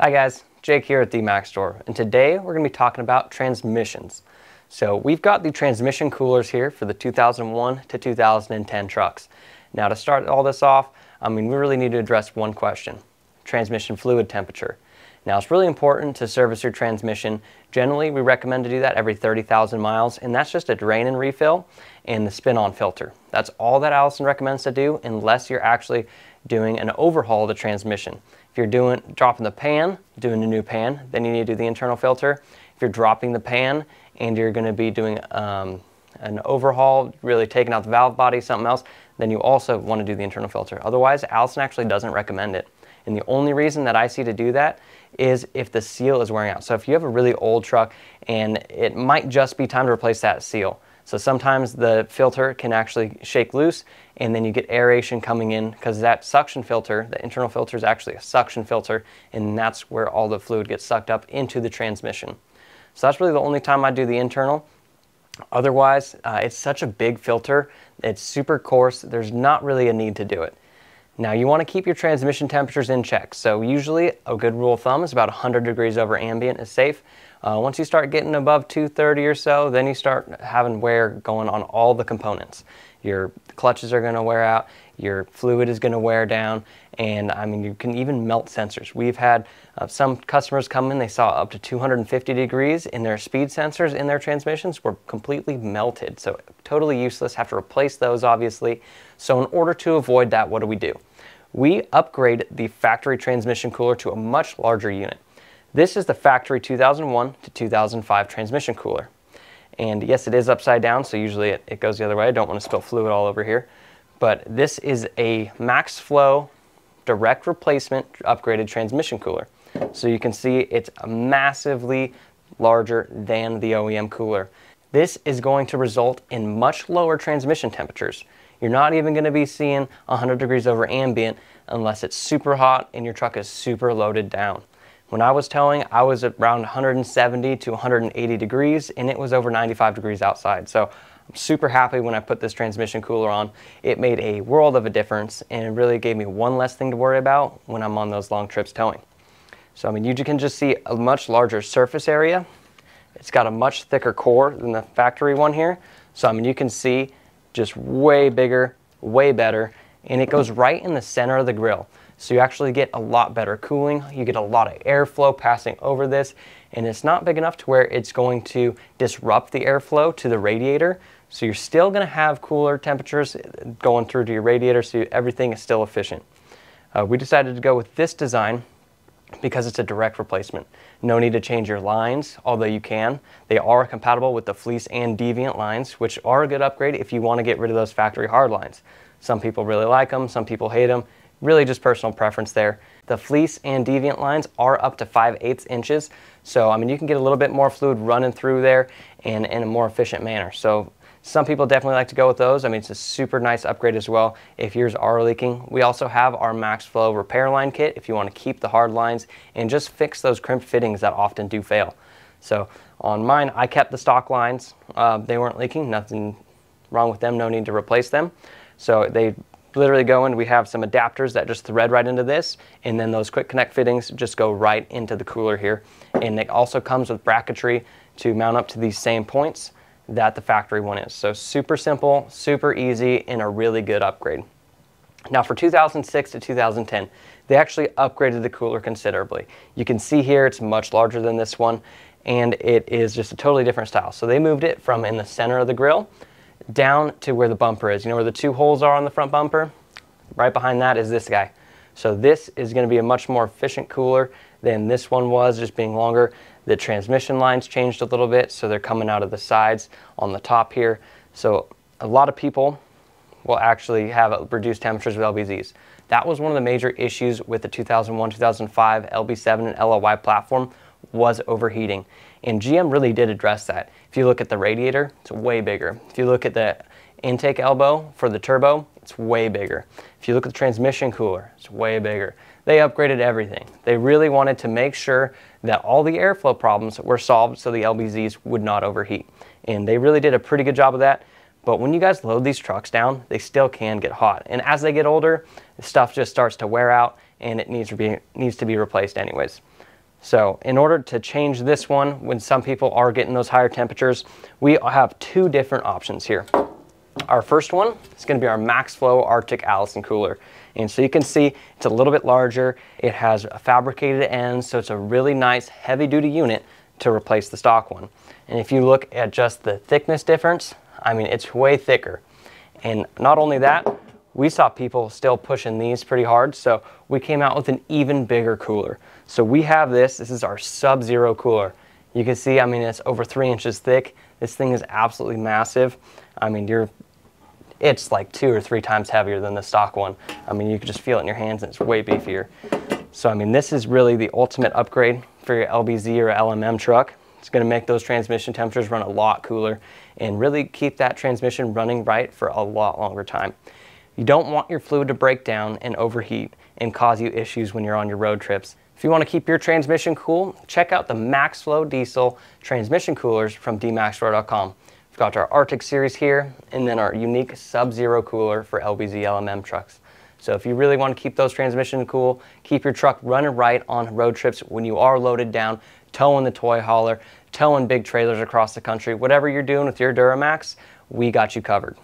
Hi guys, Jake here at the Max Store, and today we're going to be talking about transmissions. So we've got the transmission coolers here for the 2001 to 2010 trucks. Now to start all this off, we really need to address one question: transmission fluid temperature. Now it's really important to service your transmission. Generally we recommend to do that every 30,000 miles, and that's just a drain and refill and the spin-on filter. That's all that Allison recommends to do unless you're actually doing an overhaul of the transmission. If you're dropping the pan, doing a new pan, then you need to do the internal filter. If you're dropping the pan and you're going to be doing an overhaul, really taking out the valve body, something else, then you also want to do the internal filter. Otherwise, Allison actually doesn't recommend it. And the only reason that I see to do that is if the seal is wearing out. So if you have a really old truck and it might just be time to replace that seal. So sometimes the filter can actually shake loose and then you get aeration coming in because that suction filter, the internal filter, is actually a suction filter, and that's where all the fluid gets sucked up into the transmission. So that's really the only time I do the internal. Otherwise, it's such a big filter, it's super coarse, there's not really a need to do it. Now you want to keep your transmission temperatures in check. So usually a good rule of thumb is about 100 degrees over ambient is safe. Once you start getting above 230 or so, then you start having wear going on all the components. Your clutches are going to wear out, your fluid is going to wear down, and you can even melt sensors. We've had some customers come in, they saw up to 250 degrees in their speed sensors in their transmissions were completely melted. So totally useless, have to replace those obviously. So in order to avoid that, what do? We upgrade the factory transmission cooler to a much larger unit. This is the factory 2001 to 2005 transmission cooler. And yes, it is upside down, so usually it goes the other way. I don't want to spill fluid all over here. But this is a MaxFlow direct replacement upgraded transmission cooler. So you can see it's massively larger than the OEM cooler. This is going to result in much lower transmission temperatures. You're not even going to be seeing 100 degrees over ambient unless it's super hot and your truck is super loaded down. When I was towing, I was around 170 to 180 degrees, and it was over 95 degrees outside. So I'm super happy when I put this transmission cooler on. It made a world of a difference, and it really gave me one less thing to worry about when I'm on those long trips towing. So you can just see a much larger surface area. It's got a much thicker core than the factory one here. So you can see just way bigger, way better, and it goes right in the center of the grill. So you actually get a lot better cooling, you get a lot of airflow passing over this, and it's not big enough to where it's going to disrupt the airflow to the radiator. So you're still going to have cooler temperatures going through to your radiator, so everything is still efficient. We decided to go with this design because it's a direct replacement. No need to change your lines, although you can. They are compatible with the Fleece and Deviant lines, which are a good upgrade if you want to get rid of those factory hard lines. Some people really like them, some people hate them. Really just personal preference there. The Fleece and Deviant lines are up to 5/8 inches, so you can get a little bit more fluid running through there and in a more efficient manner. So some people definitely like to go with those. It's a super nice upgrade as well if yours are leaking. We also have our MaxFlow repair line kit if you want to keep the hard lines and just fix those crimped fittings that often do fail. So on mine, I kept the stock lines. They weren't leaking, nothing wrong with them, no need to replace them. So they literally go in, we have some adapters that just thread right into this, and then those quick connect fittings just go right into the cooler here. And it also comes with bracketry to mount up to these same points that the factory one is. So super simple, super easy, and a really good upgrade. Now for 2006 to 2010, they actually upgraded the cooler considerably. You can see here it's much larger than this one, and it is just a totally different style. So they moved it from in the center of the grill down to where the bumper is. You know where the two holes are on the front bumper? Right behind that is this guy. So this is going to be a much more efficient cooler than this one was, just being longer. The transmission lines changed a little bit, so they're coming out of the sides on the top here. So a lot of people will actually have reduced temperatures with LBZs. That was one of the major issues with the 2001-2005 LB7 and LLY platform, was overheating. And GM really did address that. If you look at the radiator, it's way bigger. If you look at the intake elbow for the turbo, it's way bigger. If you look at the transmission cooler, it's way bigger. They upgraded everything. They really wanted to make sure that all the airflow problems were solved so the LBZs would not overheat. And they really did a pretty good job of that. But when you guys load these trucks down, they still can get hot. And as they get older, the stuff just starts to wear out and it needs to be replaced anyways. So in order to change this one, when some people are getting those higher temperatures, we have two different options here. Our first one is going to be our MaxFlow Arctic Allison cooler. And so you can see it's a little bit larger. It has a fabricated ends, so it's a really nice heavy duty unit to replace the stock one. And if you look at just the thickness difference, I mean, it's way thicker. And not only that, we saw people still pushing these pretty hard, so we came out with an even bigger cooler. So we have this is our Sub-Zero cooler. You can see, I mean, it's over 3 inches thick. This thing is absolutely massive. I mean, it's like 2 or 3 times heavier than the stock one. I mean, you can just feel it in your hands and it's way beefier. So I mean, this is really the ultimate upgrade for your LBZ or LMM truck. It's going to make those transmission temperatures run a lot cooler and really keep that transmission running right for a lot longer time. You don't want your fluid to break down and overheat and cause you issues when you're on your road trips. If you want to keep your transmission cool, check out the MaxFlow diesel transmission coolers from dmaxstore.com. We've got our Arctic series here, and then our unique Sub-Zero cooler for LBZ LMM trucks. So if you really want to keep those transmissions cool, keep your truck running right on road trips when you are loaded down, towing the toy hauler, towing big trailers across the country, whatever you're doing with your Duramax, we got you covered.